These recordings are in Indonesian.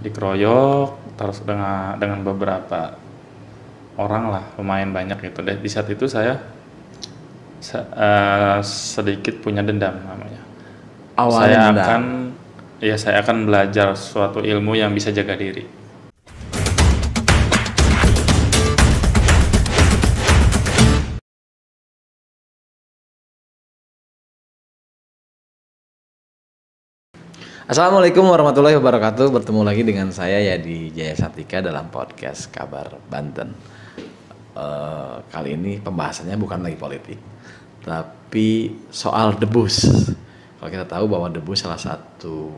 dikeroyok terus dengan beberapa orang lah, lumayan banyak gitu. Dan di saat itu saya sedikit punya dendam namanya. Awalnya dendam. Saya akan belajar suatu ilmu yang bisa jaga diri. Assalamualaikum warahmatullahi wabarakatuh. Bertemu lagi dengan saya Yadi Jaya Satika dalam podcast Kabar Banten. Kali ini pembahasannya bukan lagi politik, tapi soal debus. Kalau kita tahu bahwa debus salah satu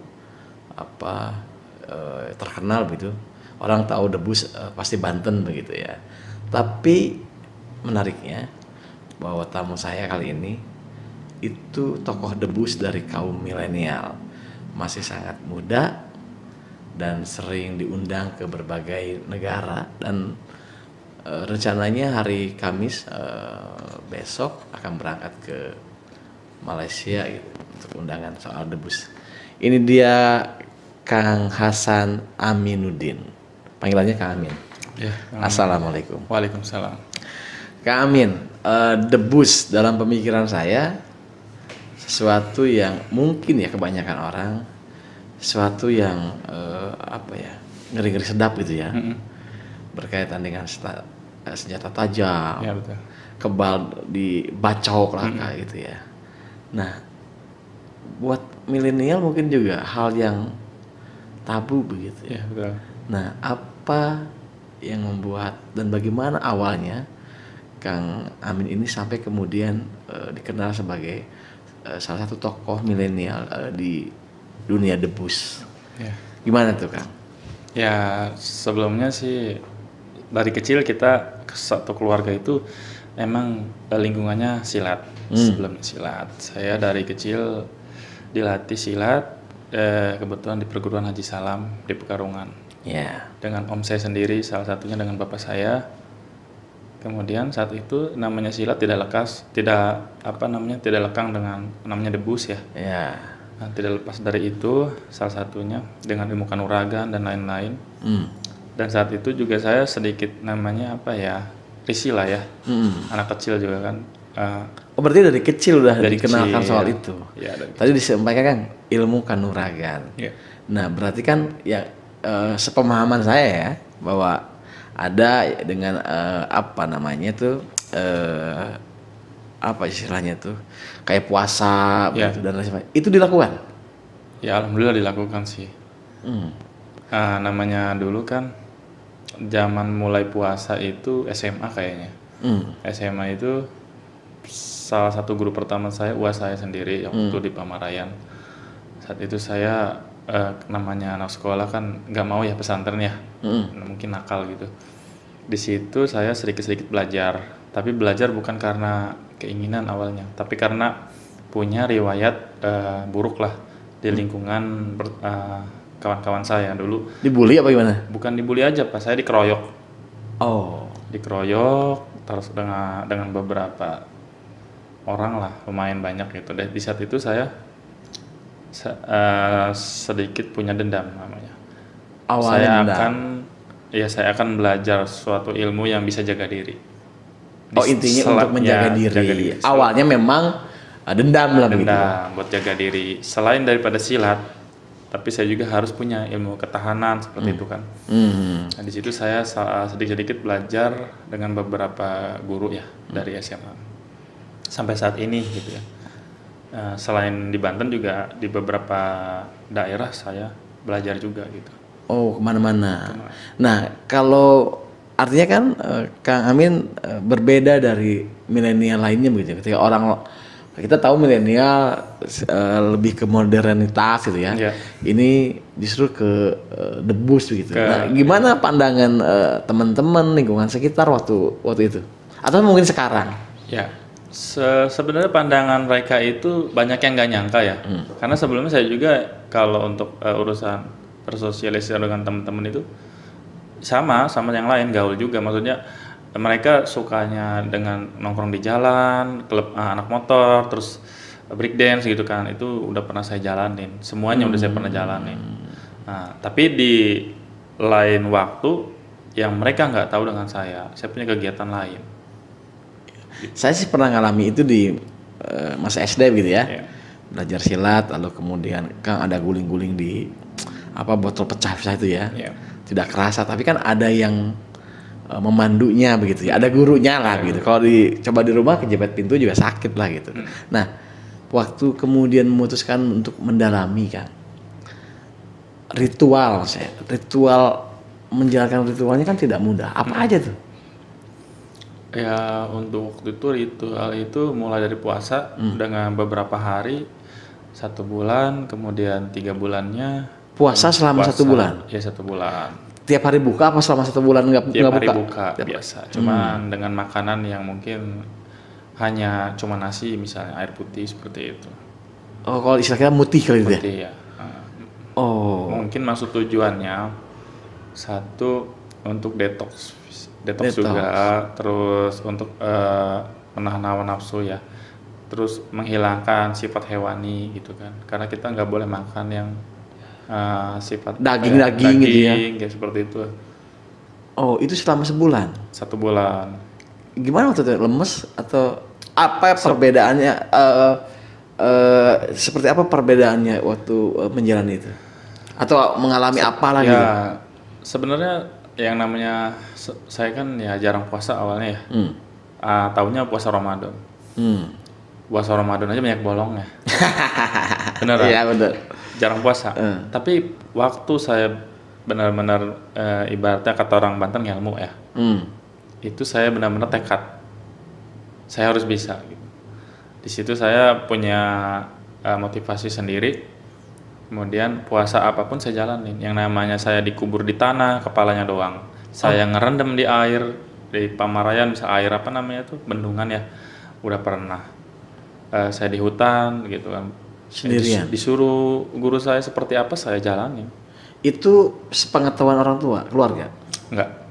terkenal begitu. Orang tahu debus pasti Banten begitu ya. Tapi menariknya bahwa tamu saya kali ini itu tokoh debus dari kaum milenial. Masih sangat muda dan sering diundang ke berbagai negara, dan rencananya hari Kamis besok akan berangkat ke Malaysia gitu, untuk undangan soal debus. Ini dia Kang Hasan Aminuddin, panggilannya Kang Amin. Ya, Assalamualaikum. Waalaikumsalam. Kang Amin, debus dalam pemikiran saya sesuatu yang mungkin ya kebanyakan orang sesuatu yang ngeri-ngeri sedap gitu ya. Berkaitan dengan senjata tajam, Ya, betul. kebal dibacok lah kayak gitu ya. Nah, buat milenial mungkin juga hal yang tabu begitu ya. Ya, betul. Nah, apa yang membuat dan bagaimana awalnya Kang Amin ini sampai kemudian dikenal sebagai salah satu tokoh milenial di dunia debus. Ya. Gimana tuh Kang? Ya, sebelumnya sih dari kecil kita satu keluarga itu emang lingkungannya silat. Sebelumnya silat. Saya dari kecil dilatih silat, kebetulan di perguruan Haji Salam di Pekalongan. Ya. Dengan om saya sendiri, salah satunya dengan bapak saya. Kemudian saat itu namanya silat tidak lekang dengan namanya debus ya. Ya. Nah, tidak lepas dari itu, salah satunya dengan ilmu kanuragan dan lain-lain. Dan saat itu juga saya sedikit risih lah ya. Anak kecil juga kan. Berarti dari kecil udah Dari dikenalkan kecil, soal itu. ya, dari Tadi disampaikan kan ilmu kanuragan. Ya. Nah, berarti kan ya sepemahaman saya ya bahwa ada dengan apa istilahnya tuh kayak puasa Ya. begitu dan lain sebagainya. Itu dilakukan? Ya, alhamdulillah dilakukan sih. Namanya dulu kan zaman mulai puasa itu SMA kayaknya. SMA itu salah satu guru pertama saya, uas saya sendiri waktu di Pamarayan. Saat itu saya namanya anak sekolah kan nggak mau ya pesantren ya, mungkin nakal gitu. Di situ saya sedikit-sedikit belajar, tapi belajar bukan karena keinginan awalnya, tapi karena punya riwayat buruk lah di lingkungan kawan-kawan saya dulu. Dibully apa gimana? Bukan dibully aja, Pak, saya dikeroyok. Dikeroyok terus dengan beberapa orang lah, lumayan banyak gitu. Dan di saat itu saya sedikit punya dendam namanya. Saya akan belajar suatu ilmu yang bisa jaga diri. Intinya untuk menjaga diri. Awalnya memang dendam lah begitu. Dendam buat jaga diri. Selain daripada silat, tapi saya juga harus punya ilmu ketahanan seperti itu kan. Nah, di situ saya sedikit-sedikit belajar dengan beberapa guru ya dari SMA. Sampai saat ini gitu ya. Selain di Banten juga di beberapa daerah saya belajar juga gitu. Kemana-mana. Nah, kalau artinya kan Kang Amin berbeda dari milenial lainnya begitu. Ketika kita tahu milenial lebih ke modernitas gitu ya. Yeah. Ini justru ke debus begitu. Nah, gimana pandangan teman-teman lingkungan sekitar waktu itu? Atau mungkin sekarang? Ya. Sebenarnya pandangan mereka itu banyak yang nggak nyangka ya. Karena sebelumnya saya juga kalau untuk urusan bersosialisasi dengan teman-teman itu sama yang lain, gaul juga. Maksudnya mereka sukanya dengan nongkrong di jalan, klub anak motor, terus break dance gitu kan. Itu udah pernah saya jalanin. Semuanya udah saya pernah jalanin. Nah, tapi di lain waktu yang mereka nggak tahu dengan saya punya kegiatan lain. Saya sih pernah ngalami itu di masa SD gitu ya. Iya. Belajar silat, lalu kemudian kan ada guling-guling di botol pecah-pecah itu ya. Iya. Tidak kerasa, tapi kan ada yang memandunya begitu ya. Ada gurunya lah gitu. Kalau coba di rumah kejepit pintu juga sakit lah gitu. Nah, waktu kemudian memutuskan untuk mendalami kan ritual menjalankan ritualnya kan tidak mudah. Apa aja tuh? Ya untuk waktu itu ritual itu mulai dari puasa dengan beberapa hari, 1 bulan, kemudian 3 bulannya Puasa selama 1 bulan? Ya 1 bulan. Tiap hari buka apa selama 1 bulan nggak buka? Tiap hari buka biasa. Cuman dengan makanan yang mungkin hanya cuma nasi, misalnya air putih seperti itu. Oh, kalau istilahnya mutih kali itu ya? Putih ya. Oh. Mungkin maksud tujuannya satu untuk detox juga, terus untuk menahan hawa nafsu ya, terus menghilangkan sifat hewani gitu kan, karena kita nggak boleh makan yang sifat daging gitu ya? Kayak seperti itu. Oh, itu selama sebulan? 1 bulan. Gimana waktu itu, lemes atau apa perbedaannya? Seperti apa perbedaannya waktu menjalani itu? Atau mengalami apa lagi? Ya, sebenarnya yang namanya saya kan ya jarang puasa awalnya ya. Taunya puasa Ramadan. Puasa Ramadan aja banyak bolongnya. Bener kan? Iya benar. Jarang puasa. Tapi waktu saya benar-benar ibaratnya kata orang Banten ngelmu ya. Itu saya benar-benar tekad. Saya harus bisa gitu. Di situ saya punya motivasi sendiri. Kemudian puasa apapun saya jalanin. Yang namanya saya dikubur di tanah, kepalanya doang. Saya ngerendam di air, di Pamarayan, bisa air apa namanya tuh, bendungan ya. Udah pernah. Saya di hutan gitu kan. Sendirian? Disuruh guru saya seperti apa, saya jalanin. Itu sepengetahuan orang tua, keluarga? Enggak.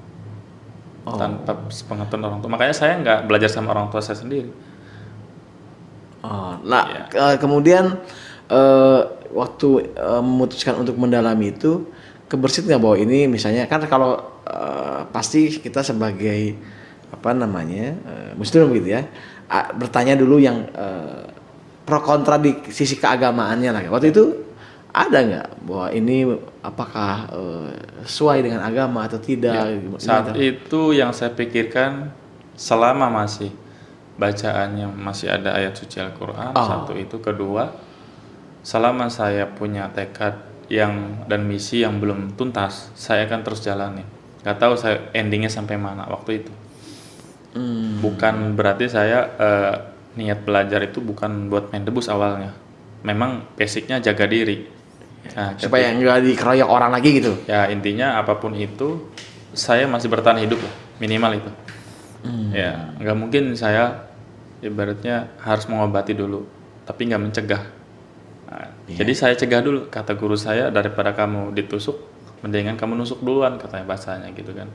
Tanpa sepengetahuan orang tua. Makanya saya nggak belajar sama orang tua saya sendiri. Kemudian waktu memutuskan untuk mendalami itu, kebersit nggak bahwa ini misalnya kan kalau pasti kita sebagai Muslim gitu ya, bertanya dulu yang pro kontra di sisi keagamaannya lah. Waktu itu ada nggak bahwa ini apakah sesuai dengan agama atau tidak? Ya, saat itu yang saya pikirkan selama masih bacaannya masih ada ayat suci Al-Quran, satu itu. Kedua, selama saya punya tekad dan misi yang belum tuntas, saya akan terus jalani. Gak tahu saya endingnya sampai mana waktu itu. Bukan berarti saya niat belajar itu bukan buat main debus awalnya. Memang basicnya jaga diri. Nah, supaya nggak dikeroyok orang lagi gitu. Ya intinya apapun itu, saya masih bertahan hidup lah, minimal itu. Ya nggak mungkin saya ibaratnya harus mengobati dulu, tapi nggak mencegah. Nah, jadi saya cegah dulu, kata guru saya, daripada kamu ditusuk, mendingan kamu nusuk duluan, katanya bahasanya gitu kan.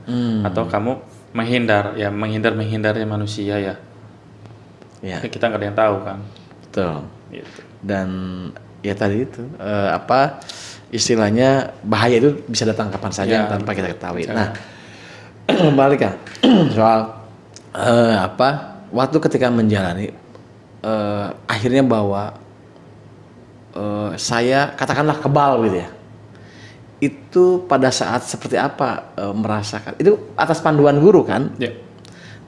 Atau kamu menghindar manusia ya. Kita nggak ada yang tahu kan. Betul. Gitu. Dan ya tadi itu istilahnya bahaya itu bisa datang kapan saja tanpa kita ketahui. Nah, kembali kan soal waktu ketika menjalani akhirnya bahwa saya katakanlah kebal gitu ya. Itu pada saat seperti apa merasakan? Itu atas panduan guru kan? Ya.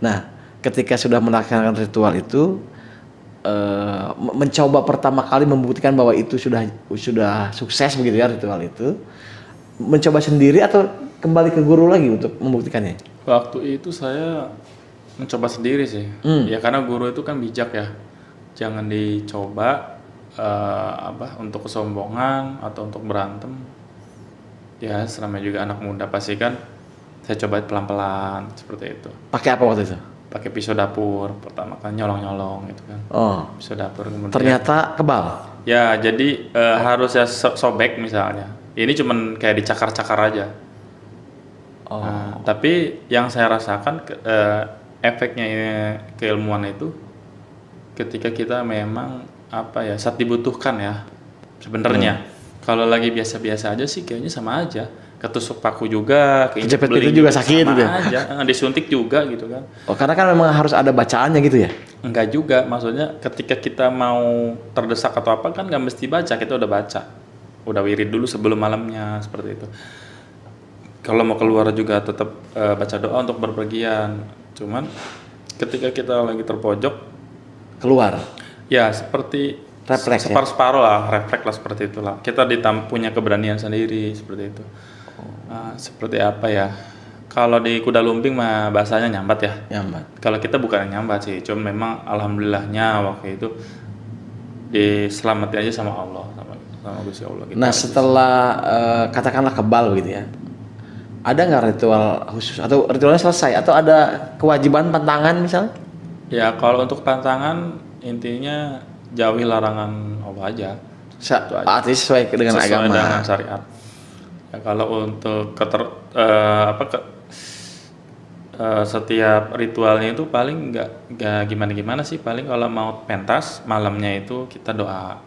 Nah, ketika sudah melaksanakan ritual itu, mencoba pertama kali membuktikan bahwa itu sudah sukses begitu ya ritual itu, mencoba sendiri atau kembali ke guru lagi untuk membuktikannya? Waktu itu saya mencoba sendiri sih. Ya karena guru itu kan bijak ya. Jangan dicoba untuk kesombongan atau untuk berantem. Ya selama juga anak muda pasti kan saya coba pelan-pelan seperti itu. Pakai apa waktu itu? Pakai pisau dapur pertama kan, nyolong gitu kan. Pisau dapur kemudian. Ternyata kebal. Ya jadi harusnya sobek misalnya. Ini cuman kayak dicakar-cakar aja. Tapi yang saya rasakan efeknya keilmuan itu ketika kita memang saat dibutuhkan ya sebenarnya. Kalau lagi biasa-biasa aja sih kayaknya sama aja. Ketusuk paku juga, Kejepit itu juga sakit sama gitu ya? aja. Disuntik juga gitu kan. Oh, karena kan memang harus ada bacaannya gitu ya? Enggak juga, maksudnya ketika kita mau terdesak atau apa kan nggak mesti baca, kita udah baca. Udah wirid dulu sebelum malamnya, seperti itu. Kalau mau keluar juga tetap baca doa untuk berpergian. Cuman ketika kita lagi terpojok, Keluar. ya seperti Refleks ya? separuh lah, refleks lah seperti itulah. Kita punya keberanian sendiri seperti itu. Seperti apa ya? Kalau di kuda lumping mah bahasanya nyambat ya. Nyambat. Kalau kita bukan nyambat sih, cuma memang alhamdulillahnya waktu itu diselamati aja sama Allah, sama Gusti Allah. Gitu. Nah setelah katakanlah kebal gitu ya, ada nggak ritual khusus atau ritualnya selesai atau ada kewajiban pantangan misalnya? Ya kalau untuk pantangan intinya jauhi larangan Allah aja. Itu aja. Artinya sesuai dengan Sesuai agama. dengan syariat. Ya, kalau untuk setiap ritualnya itu paling nggak gimana sih, paling kalau mau pentas malamnya itu kita doa.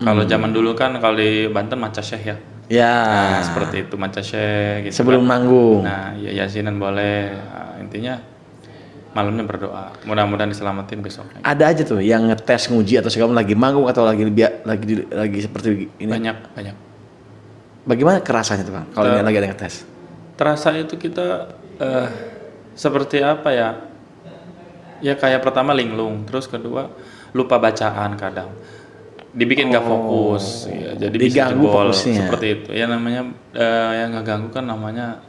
Kalau zaman dulu kan kalau di Banten maca syekh ya. Ya. Nah, seperti itu maca syekh gitu. Sebelum manggung. Nah, ya yasinan boleh. Nah, intinya malamnya berdoa. Mudah-mudahan diselamatin besoknya. Ada aja tuh yang ngetes nguji atau segala lagi manggung atau lagi seperti ini. Banyak. Bagaimana kerasanya tuh Bang kalau ini lagi ada ngetes? Terasa itu kita seperti apa ya? Ya kayak pertama linglung, terus kedua lupa bacaan kadang. Dibikin nggak fokus, ya, jadi bisa diganggu jebol fokusnya. seperti itu. Ya namanya yang ngeganggu kan namanya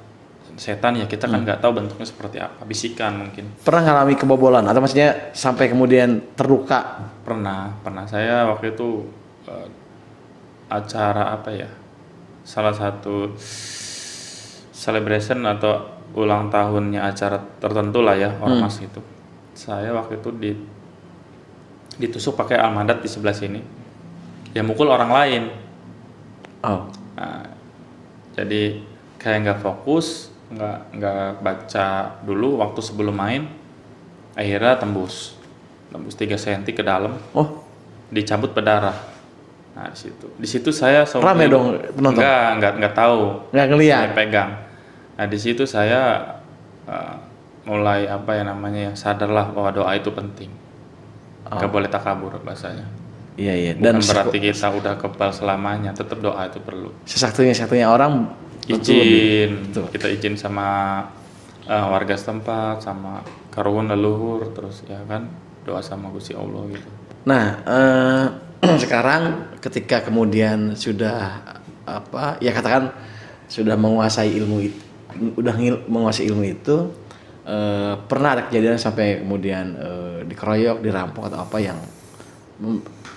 setan ya, kita kan nggak tahu bentuknya seperti apa, bisikan mungkin. Pernah ngalami kebobolan atau maksudnya sampai kemudian terluka? Pernah saya waktu itu acara apa ya? Salah satu celebration atau ulang tahunnya acara tertentu lah ya, ormas itu. Saya waktu itu ditusuk pakai almadat di sebelah sini. Ya mukul orang lain. Oh. Nah, jadi kayak nggak fokus, nggak baca dulu waktu sebelum main, akhirnya tembus 3 cm ke dalam, dicabut berdarah. Nah di situ saya rame dong penonton. nggak tahu, nggak ngeliat, saya pegang. Nah di situ saya mulai apa ya namanya ya, sadarlah bahwa doa itu penting, nggak boleh takabur bahasanya. Iya. Dan berarti kita udah kebal selamanya, tetap doa itu perlu. Sesatunya orang kita izin sama warga setempat, sama karuan leluhur, terus ya kan doa sama Gusti Allah gitu. Nah sekarang ketika kemudian sudah apa ya, katakan sudah menguasai ilmu itu, pernah ada kejadian sampai kemudian dikeroyok, dirampok atau apa yang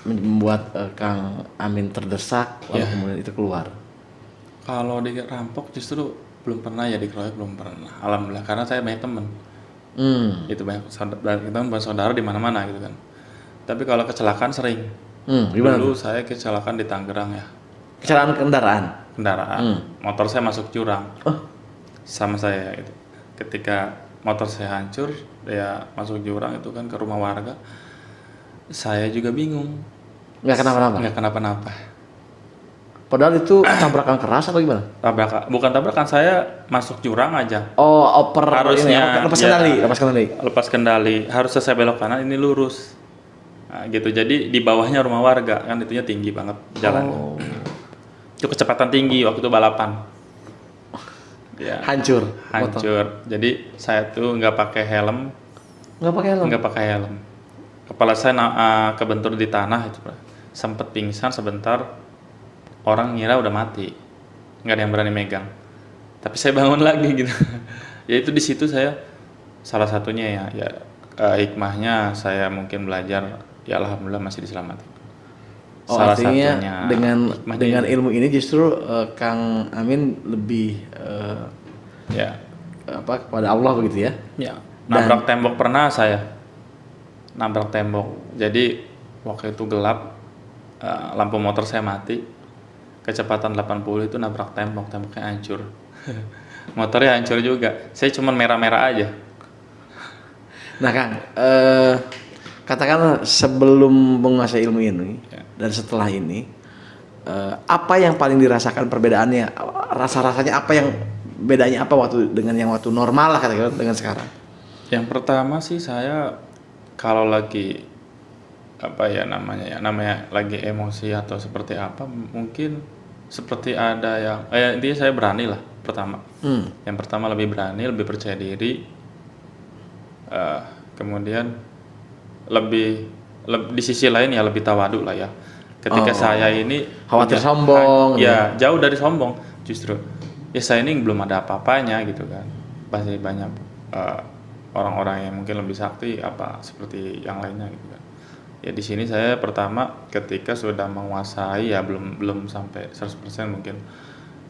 membuat Kang Amin terdesak lalu kemudian itu keluar? Kalau dirampok justru belum pernah ya, dikeroyok belum pernah, alhamdulillah, karena saya banyak teman. Itu banyak saudara di mana-mana gitu kan. Tapi kalau kecelakaan sering. Dulu saya kecelakaan di Tangerang ya. Kecelakaan kendaraan. Motor saya masuk jurang. Sama saya itu. Ketika motor saya hancur, ya masuk jurang itu kan ke rumah warga. Saya juga bingung. Nggak kenapa-napa. Padahal itu tabrakan keras atau gimana? Bukan tabrakan, saya masuk jurang aja. Harusnya lepas kendali. Harus saya belok kanan, ini lurus. Nah, gitu. Jadi di bawahnya rumah warga, kan itunya tinggi banget jalannya. Itu kecepatan tinggi waktu itu balapan. Ya. Hancur. Jadi saya tuh nggak pakai helm. Kepala saya kebentur di tanah itu, sempet pingsan sebentar. Orang ngira udah mati, nggak ada yang berani megang. Tapi saya bangun lagi gitu. Ya itu di situ saya salah satunya ya hikmahnya saya mungkin belajar, ya alhamdulillah masih diselamatkan. Salah artinya satunya dengan ilmu ini justru Kang Amin lebih kepada Allah begitu ya? Ya. Nabrak tembok pernah saya. Jadi waktu itu gelap, lampu motor saya mati. Kecepatan 80 itu nabrak temboknya hancur. Motornya hancur juga. Saya cuma merah-merah aja. Nah Kang, katakanlah sebelum menguasai ilmu ini dan setelah ini, apa yang paling dirasakan perbedaannya, rasa-rasanya apa yang bedanya apa waktu dengan yang waktu normal lah kata-kata dengan sekarang? Yang pertama sih saya kalau lagi apa ya namanya lagi emosi atau seperti apa mungkin seperti ada yang intinya saya berani lah pertama. Yang pertama lebih berani, lebih percaya diri, kemudian lebih di sisi lain ya lebih tawadu lah ya. Ketika saya ini khawatir sombong, ya jauh dari sombong justru. Ya saya ini belum ada apa-apanya gitu kan. Pasti banyak orang-orang yang mungkin lebih sakti apa seperti yang lainnya gitu kan. Ya di sini saya pertama ketika sudah menguasai ya belum sampai 100% mungkin.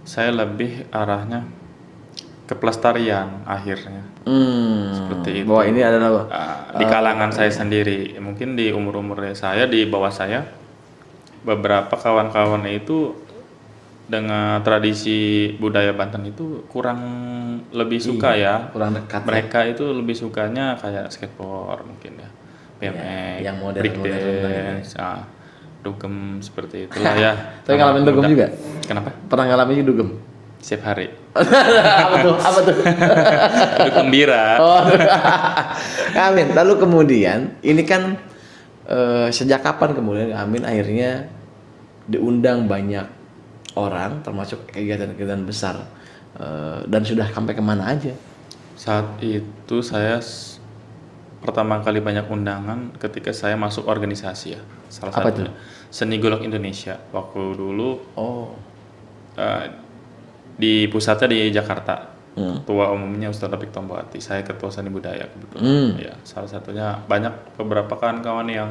Saya lebih arahnya ke pelestarian akhirnya. Seperti itu. Bahwa ini adalah di kalangan saya sendiri, mungkin di umur saya di bawah saya beberapa kawan-kawan itu dengan tradisi budaya Banten itu kurang lebih suka ya. Kurang dekat. Mereka itu lebih sukanya kayak skateboard mungkin ya. BMX, yang modern, breakdance, dugem seperti itulah ya. Tapi ngalamin dugem juga? Kenapa? Pernah ngalamin dugem? Setiap hari. Apa tuh? Dugem bira. Amin. Lalu kemudian ini kan sejak kapan kemudian Amin akhirnya diundang banyak orang termasuk kegiatan-kegiatan besar dan sudah sampai kemana aja? Saat itu saya pertama kali banyak undangan ketika saya masuk organisasi ya. Salah satunya Seni Golok Indonesia. Waktu dulu di pusatnya di Jakarta. Ketua umumnya Ustadz Taufik Tomboati. Saya ketua seni budaya kebetulan. Ya, salah satunya banyak beberapa kawan-kawan yang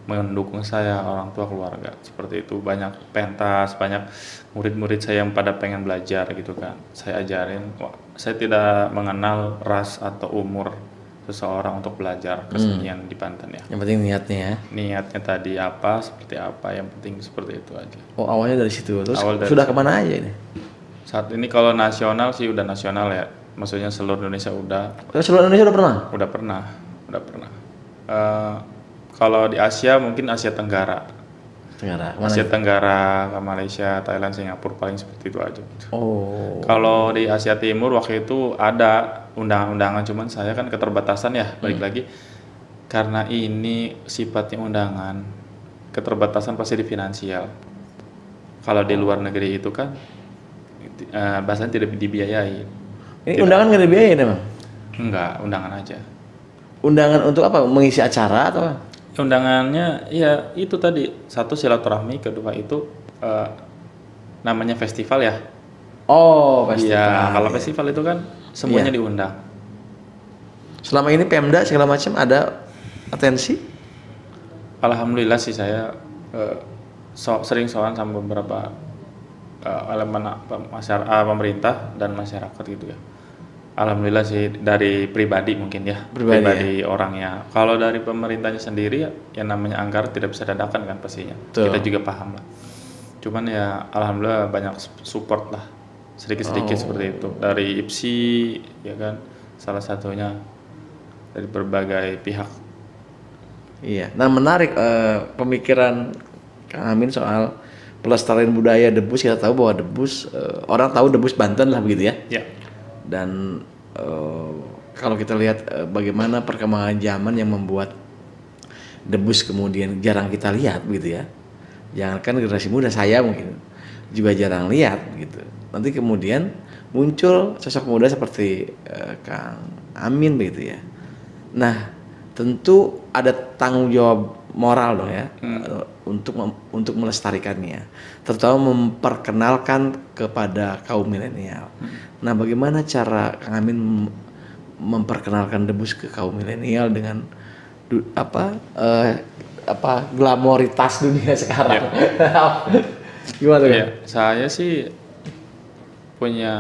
mendukung saya, orang tua, keluarga. Seperti itu, banyak pentas, banyak murid-murid saya yang pada pengen belajar gitu kan. Saya ajarin, saya tidak mengenal ras atau umur seseorang untuk belajar kesenian di Banten ya. Yang penting niatnya ya. Niatnya tadi apa, seperti apa, yang penting seperti itu aja. Oh, awalnya dari situ. Terus sudah kemana aja ini? Saat ini kalau nasional sih udah nasional ya. Maksudnya seluruh Indonesia udah. Seluruh Indonesia udah pernah? Udah pernah. Kalau di Asia mungkin Asia Tenggara. Asia Tenggara, ke Malaysia, Thailand, Singapura paling seperti itu aja. Oh. Kalau di Asia Timur waktu itu ada undangan-undangan, cuman saya kan keterbatasan ya, balik lagi karena ini sifatnya undangan, keterbatasan pasti di finansial. Kalau di luar negeri itu kan bahasanya tidak dibiayai. Ini undangan nggak dibiayain emang? Enggak, undangan aja. Undangan untuk apa? Mengisi acara atau? Undangannya ya itu tadi, satu silaturahmi, kedua itu namanya festival ya. Oh, festival. Iya, kalau festival itu kan semuanya diundang. Selama ini Pemda segala macam ada atensi? Alhamdulillah sih saya sering soal sama beberapa elemen pemerintah dan masyarakat gitu ya. Alhamdulillah sih dari pribadi mungkin ya, pribadi orangnya. Kalau dari pemerintahnya sendiri ya, yang namanya anggaran tidak bisa dadakan kan pastinya. Tuh. Kita juga paham lah. Cuman ya alhamdulillah banyak support lah, sedikit-sedikit seperti itu dari IPSI ya kan, salah satunya dari berbagai pihak. Iya. Nah menarik pemikiran Kang Amin soal pelestarian budaya debus. Kita tahu bahwa debus orang tahu debus Banten lah begitu ya. Ya. Dan kalau kita lihat bagaimana perkembangan zaman yang membuat debus kemudian jarang kita lihat gitu ya. Jangankan generasi muda, saya mungkin juga jarang lihat gitu. Nanti kemudian muncul sosok muda seperti Kang Amin begitu ya. Nah, tentu ada tanggung jawab moral dong ya untuk melestarikannya, terutama memperkenalkan kepada kaum milenial. Nah, bagaimana cara Kang Amin memperkenalkan debus ke kaum milenial dengan glamoritas dunia sekarang? Gimana kan? Saya sih punya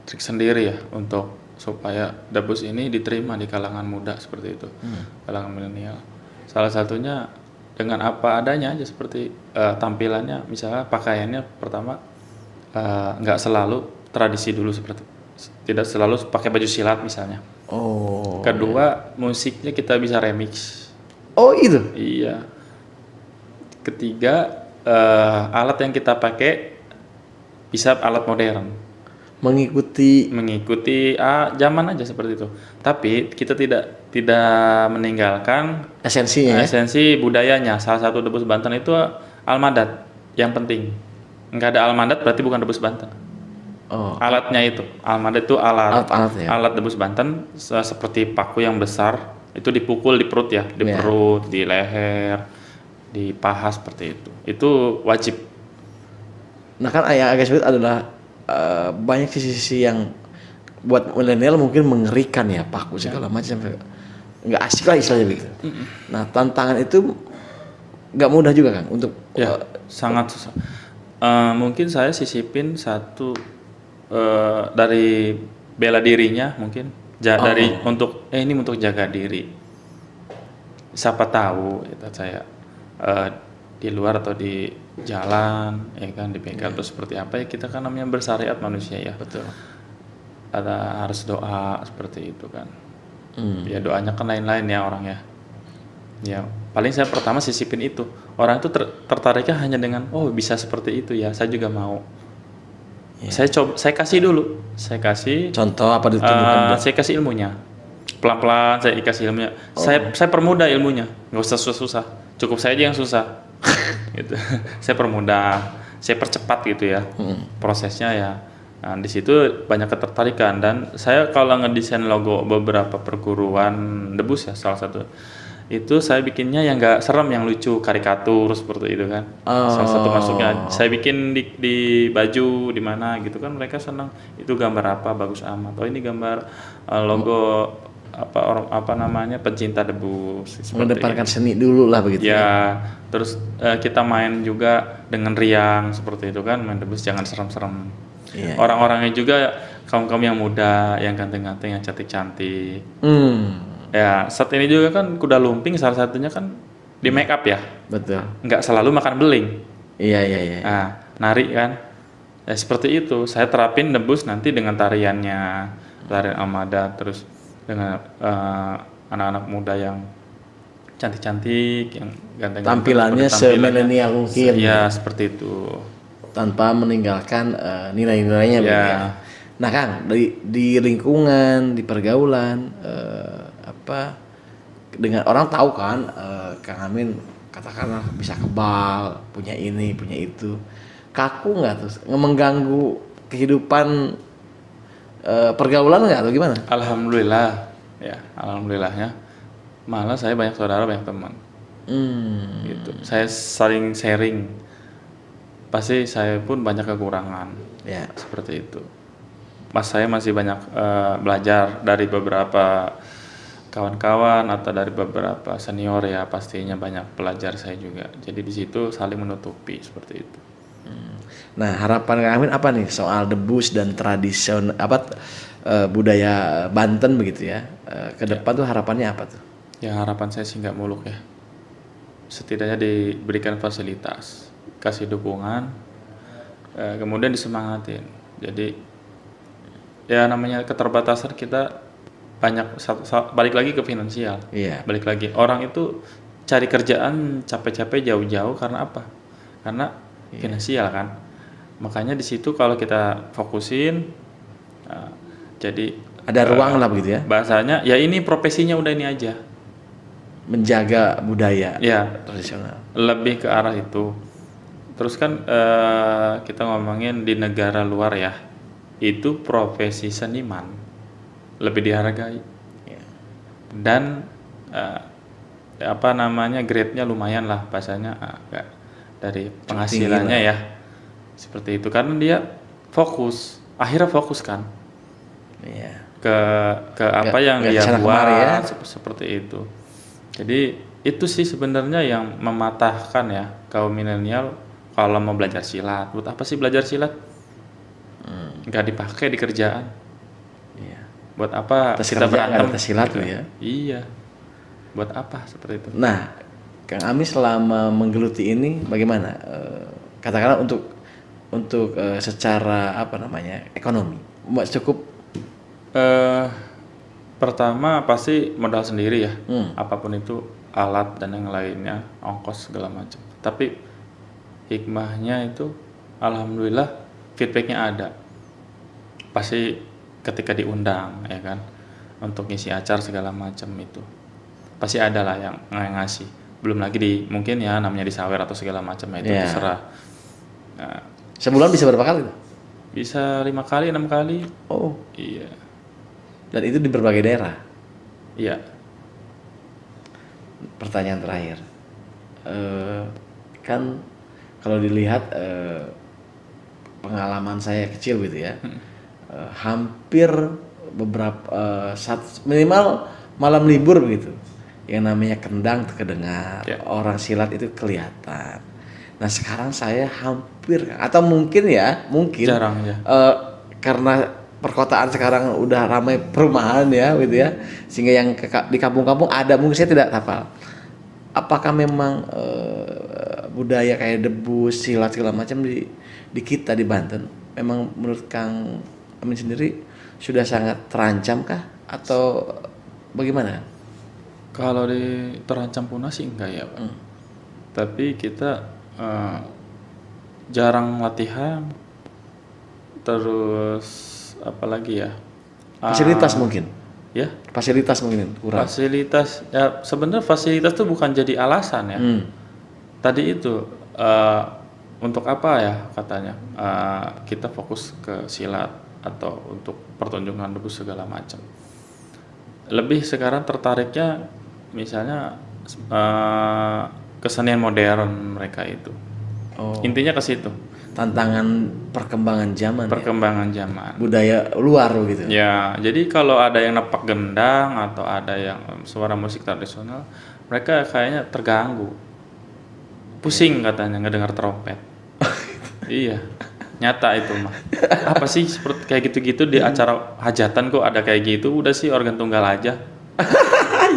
trik sendiri ya untuk supaya debus ini diterima di kalangan muda seperti itu, kalangan milenial. Salah satunya dengan apa adanya aja, seperti tampilannya, misalnya pakaiannya pertama nggak selalu tradisi dulu, seperti tidak selalu pakai baju silat misalnya. Oh. Kedua, musiknya kita bisa remix. Oh itu? Iya. Ketiga, alat yang kita pakai bisa alat modern, Mengikuti mengikuti zaman aja seperti itu. Tapi kita tidak meninggalkan esensinya ya. esensi budayanya. Salah satu debus Banten itu almadat yang penting. Nggak ada almadat berarti bukan debus Banten. Oh, Alatnya itu, almadat itu alat alat-alat ya. alat debus Banten seperti paku yang besar, itu dipukul di perut ya, di Ya. perut, di leher, di paha seperti itu. Itu wajib. Nah kan yang agak sulit adalah banyak sisi-sisi yang buat milenial mungkin mengerikan ya, paku segala macam, nggak asik lah istilahnya begitu. Nah tantangan itu nggak mudah juga kan untuk Ya, sangat susah. Mungkin saya sisipin satu dari bela dirinya mungkin dari ini untuk jaga diri. Siapa tahu itu saya di luar atau di jalan ya kan dipegang atau seperti apa ya, kita kan namanya bersyariat manusia ya. betul. Ada harus doa seperti itu kan. Ya doanya kan lain-lain ya orang ya. Ya paling saya pertama sisipin itu. Orang itu tertariknya hanya dengan bisa seperti itu ya, saya juga mau. Saya kasih dulu. Saya kasih Contoh apa ditunjukkan? saya kasih ilmunya. Pelan-pelan saya kasih ilmunya. Saya permudah ilmunya. Nggak usah susah-susah. Cukup saya aja yang susah. Gitu. Saya permudah, saya percepat gitu ya. Prosesnya ya. Nah, di situ banyak ketertarikan dan saya kalau ngedesain logo beberapa perguruan debus ya salah satu itu saya bikinnya yang nggak serem, yang lucu, karikatur seperti itu kan. Salah satu masuknya saya bikin di baju di mana gitu kan, mereka senang. Itu gambar apa, bagus amat. Oh ini gambar logo apa namanya, pencinta debus. Mengedepankan seni dulu lah begitu. Ya, terus kita main juga dengan riang seperti itu kan, main debus jangan serem-serem. Iya. Orang-orangnya juga kaum-kaum yang muda, yang ganteng-ganteng, yang cantik-cantik. Ya, saat ini juga kan kuda lumping salah satunya kan di make up ya. Betul. Nggak selalu makan beling. Iya. Nah, nari kan. Ya, seperti itu. Saya terapin debus nanti dengan tariannya, tarian Almada, terus dengan anak-anak muda yang cantik-cantik, yang ganteng. Tampilannya semilenial mungkin. Ya, seperti itu. Tanpa meninggalkan nilai-nilainya. Ya. Ya. Nah Kang, di lingkungan, di pergaulan, dengan orang tahu kan, Kang Amin katakanlah bisa kebal, punya ini, punya itu, kaku nggak tuh, mengganggu kehidupan pergaulan nggak atau gimana? Alhamdulillah, ya, alhamdulillahnya. Malah saya banyak saudara, banyak teman. Gitu. Saya saling sharing. Pasti saya pun banyak kekurangan. Ya. Seperti itu. Mas saya masih banyak belajar dari beberapa kawan-kawan atau dari beberapa senior ya, pastinya banyak belajar saya juga. Jadi di situ saling menutupi seperti itu. Nah harapan Kang Amin apa nih soal debus dan tradisional budaya Banten begitu ya? Ke depan tuh harapannya apa tuh? Ya harapan saya sih nggak muluk ya. Setidaknya diberikan fasilitas, kasih dukungan, kemudian disemangatin. Jadi ya namanya keterbatasan kita banyak, balik lagi ke finansial. Iya. Balik lagi orang itu cari kerjaan capek-capek jauh-jauh karena apa? Karena finansial kan. Makanya di situ kalau kita fokusin, jadi ada ruang lah begitu ya? Bahasanya ya ini profesinya udah ini aja. Menjaga budaya Ya, tradisional. lebih ke arah itu. Terus kan kita ngomongin di negara luar ya, itu profesi seniman lebih dihargai. Dan grade-nya lumayan lah bahasanya, dari penghasilannya ya seperti itu, karena dia akhirnya fokus kan ke apa yang dia buat ya. Seperti itu. Jadi itu sih sebenarnya yang mematahkan ya kaum milenial kalau mau belajar silat. Buat apa sih belajar silat? Nggak dipakai di kerjaan. Buat apa kita berantem? Silat gitu ya. Iya. Buat apa seperti itu? Nah, Kang Amin selama menggeluti ini bagaimana? Katakanlah untuk secara ekonomi, cukup? Pertama pasti modal sendiri ya. Apapun itu, alat dan yang lainnya, ongkos segala macam. Tapi hikmahnya itu alhamdulillah feedbacknya ada. Pasti ketika diundang ya kan untuk ngisi acara segala macam itu pasti ada lah yang ngasih. Belum lagi mungkin ya namanya disawer atau segala macam itu terserah. Nah, sebulan bisa berapa kali? Bisa 5 kali 6 kali. Oh iya. Dan itu di berbagai daerah. Iya. Pertanyaan terakhir, kan kalau dilihat pengalaman saya kecil gitu ya, hampir beberapa minimal malam libur begitu, yang namanya kendang kedengar, orang silat itu kelihatan. Nah sekarang saya hampir atau mungkin jarang ya, karena perkotaan sekarang udah ramai perumahan ya gitu ya, sehingga yang di kampung-kampung ada, mungkin saya tidak hafal. Apakah memang budaya kayak debus, silat segala macam di kita di Banten memang menurut Kang Amin sendiri sudah sangat terancam kah atau bagaimana? Kalau terancam punah sih enggak ya Pak. Tapi kita jarang latihan, terus apalagi ya, fasilitas mungkin ya, fasilitas mungkin kurang. Fasilitas ya, sebenarnya fasilitas tuh bukan jadi alasan ya. Tadi itu untuk apa ya katanya kita fokus ke silat atau untuk pertunjukan debus segala macam. Lebih sekarang tertariknya misalnya kesenian modern mereka itu. Intinya ke situ. Tantangan perkembangan zaman. Zaman. Budaya luar gitu. Ya, jadi kalau ada yang nepak gendang atau ada yang suara musik tradisional, mereka kayaknya terganggu. Pusing katanya ngedengar trompet. Iya. Nyata itu mah. Apa sih seperti kayak gitu-gitu di acara hajatan kok ada kayak gitu? Udah sih organ tunggal aja.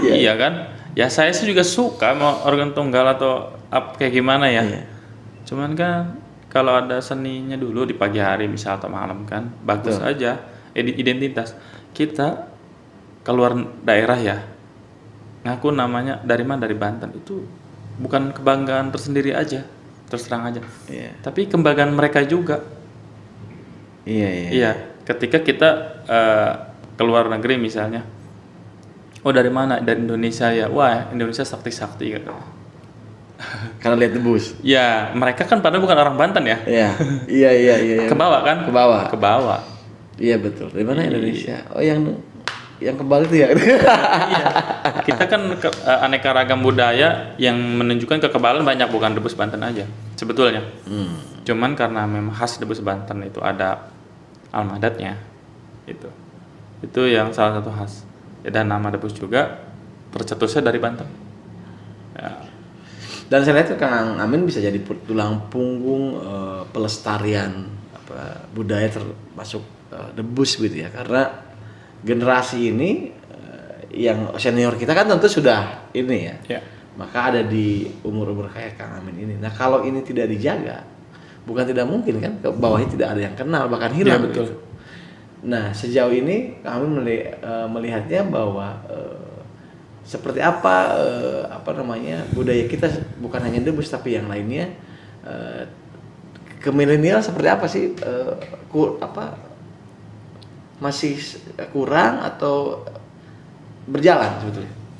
Iya kan? Ya saya sih juga suka mau organ tunggal atau kayak gimana ya. Cuman kan kalau ada seninya dulu di pagi hari misal atau malam kan bagus aja identitas kita keluar daerah ya, ngaku namanya dari mana, dari Banten, itu bukan kebanggaan tersendiri aja, terus terang aja, tapi kebanggaan mereka juga. Iya, ketika kita keluar negeri misalnya, oh dari mana, dari Indonesia ya, wah Indonesia sakti-sakti gitu. Karena lihat debus. Ya, mereka kan padahal bukan orang Banten ya. Iya. Kebawa kan? Kebawa. Iya betul. Dari mana Indonesia? Oh yang kebal itu ya. Iya. Kita kan aneka ragam budaya yang menunjukkan kekebalan banyak, bukan debus Banten aja sebetulnya. Cuman karena memang khas debus Banten itu ada almadatnya. Itu yang salah satu khas. Dan nama debus juga tercetusnya dari Banten. Ya. Dan saya lihat Kang Amin bisa jadi tulang punggung pelestarian budaya termasuk debus gitu ya, karena generasi ini yang senior kita kan tentu sudah ini ya. Maka ada di umur-umur kayak Kang Amin ini. Nah kalau ini tidak dijaga, bukan tidak mungkin kan ke bawahnya tidak ada yang kenal, bahkan hilang. Betul. Gitu. Nah sejauh ini Kang Amin melihatnya bahwa seperti apa budaya kita, bukan hanya debus tapi yang lainnya, ke milenial seperti apa sih, masih kurang atau berjalan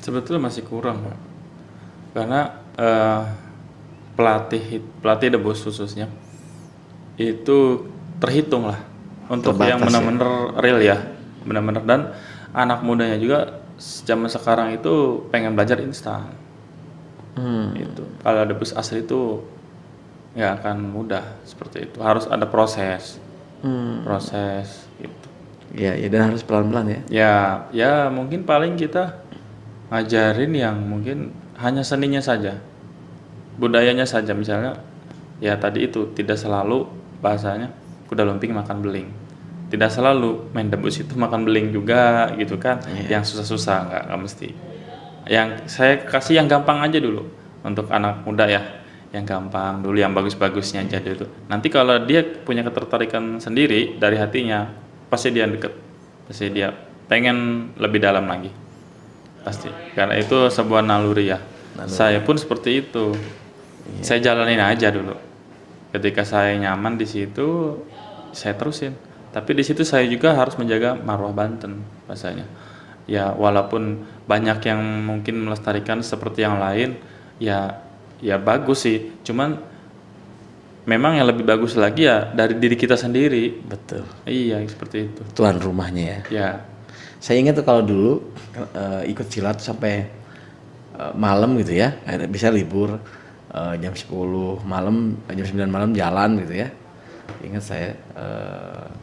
sebetulnya masih kurang Pak. Karena pelatih debus khususnya itu terhitung lah untuk terbatas, yang benar-benar real ya, benar-benar, dan anak mudanya juga zaman sekarang itu pengen belajar instan. Itu kalau debus asli itu nggak akan mudah seperti itu, harus ada proses gitu. Ya dan harus pelan-pelan ya. Ya mungkin paling kita ngajarin yang mungkin hanya seninya saja, budayanya saja. Misalnya ya tadi itu tidak selalu bahasanya kuda lumping makan beling, tidak selalu main debus itu makan beling juga gitu kan. Yang susah-susah nggak mesti. Yang saya kasih yang gampang aja dulu untuk anak muda ya, yang gampang dulu, yang bagus-bagusnya aja dulu. Nanti kalau dia punya ketertarikan sendiri dari hatinya, pasti dia deket, pasti dia pengen lebih dalam lagi, pasti. Karena itu sebuah naluri ya. Saya pun seperti itu. Saya jalanin aja dulu. Ketika saya nyaman di situ, saya terusin. Tapi di situ saya juga harus menjaga marwah Banten bahasanya. Ya walaupun banyak yang mungkin melestarikan seperti yang lain, ya bagus sih. Cuman memang yang lebih bagus lagi ya dari diri kita sendiri. Betul. Iya seperti itu. Tuan rumahnya ya. Ya. Saya ingat tuh kalau dulu ikut silat sampai malam gitu ya, bisa libur jam 10 malam, jam 9 malam jalan gitu ya. Ingat saya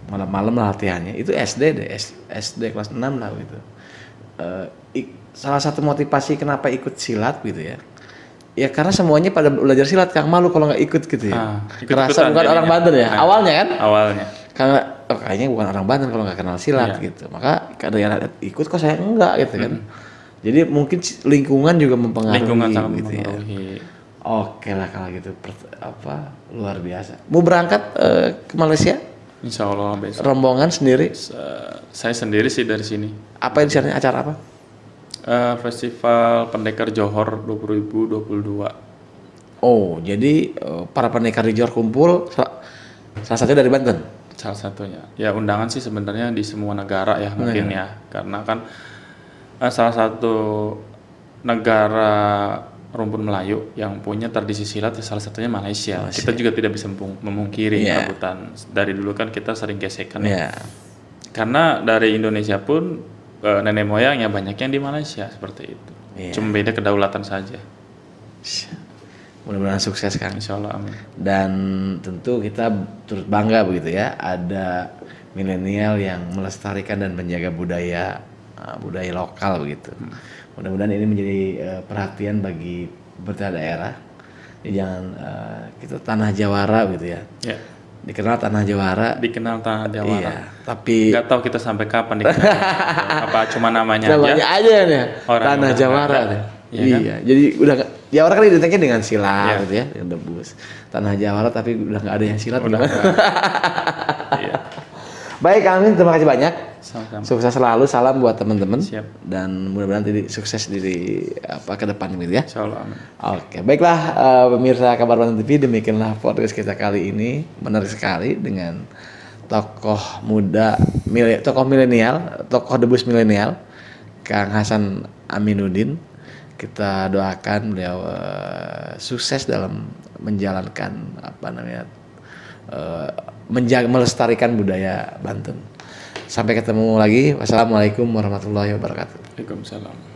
malam-malam latihannya itu SD deh, SD kelas 6 lah gitu. Salah satu motivasi kenapa ikut silat gitu ya. Ya karena semuanya pada belajar silat, Kang, malu kalau nggak ikut gitu ya. Kerasa bukan orang Banten ya, awalnya kan? Awalnya. Karena kayaknya bukan orang Banten kalau nggak kenal silat gitu. Maka ada yang ikut kok saya enggak gitu kan. Jadi mungkin lingkungan juga mempengaruhi. Lingkungan sangat gitu mempengaruhi. Ya. Oke lah kalau gitu, luar biasa. Mau berangkat ke Malaysia? Insya Allah besok. Rombongan sendiri? Saya sendiri sih dari sini. Apa yang di sana, acara apa? Festival Pendekar Johor 2022. Oh, jadi para pendekar di Johor kumpul, salah satunya dari Banten? Salah satunya. Ya undangan sih sebenarnya di semua negara ya mungkin ya. Karena kan salah satu negara rumpun Melayu yang punya tradisi silat salah satunya Malaysia. Kita juga tidak bisa memungkiri rebutan. Dari dulu kan kita sering gesekan ya. Karena dari Indonesia pun nenek moyangnya banyak yang di Malaysia seperti itu. Cuma beda kedaulatan saja. Mudah-mudahan sukses, Kang. Insya Allah, amin. Dan tentu kita turut bangga begitu ya, ada milenial yang melestarikan dan menjaga budaya lokal begitu. Mudah-mudahan ini menjadi perhatian bagi pemerintah daerah. Jadi jangan kita tanah Jawara gitu ya. Dikenal tanah Jawara. Dikenal tanah Jawara. Iya, tapi nggak tahu kita sampai kapan dikenal. Apa cuma namanya aja ya. Tanah Jawara. Iya, kan? Jadi udah Jawara kan identiknya dengan silat gitu ya, dengan debus. Tanah Jawara tapi udah nggak ada yang silat. Iya. Baik, Amin, terima kasih banyak. Sama-sama. Sukses selalu, salam buat teman-teman. Siap. Dan mudah-mudahan nanti sukses di ke depan gitu ya. Insyaallah, amin. Oke, baiklah pemirsa Kabar Banten TV, demikianlah podcast kita kali ini. Menarik sekali dengan tokoh muda, tokoh milenial, tokoh debus milenial, Kang Hasan Aminuddin. Kita doakan beliau sukses dalam menjalankan melestarikan budaya Banten. Sampai ketemu lagi. Wassalamualaikum warahmatullahi wabarakatuh. Waalaikumsalam.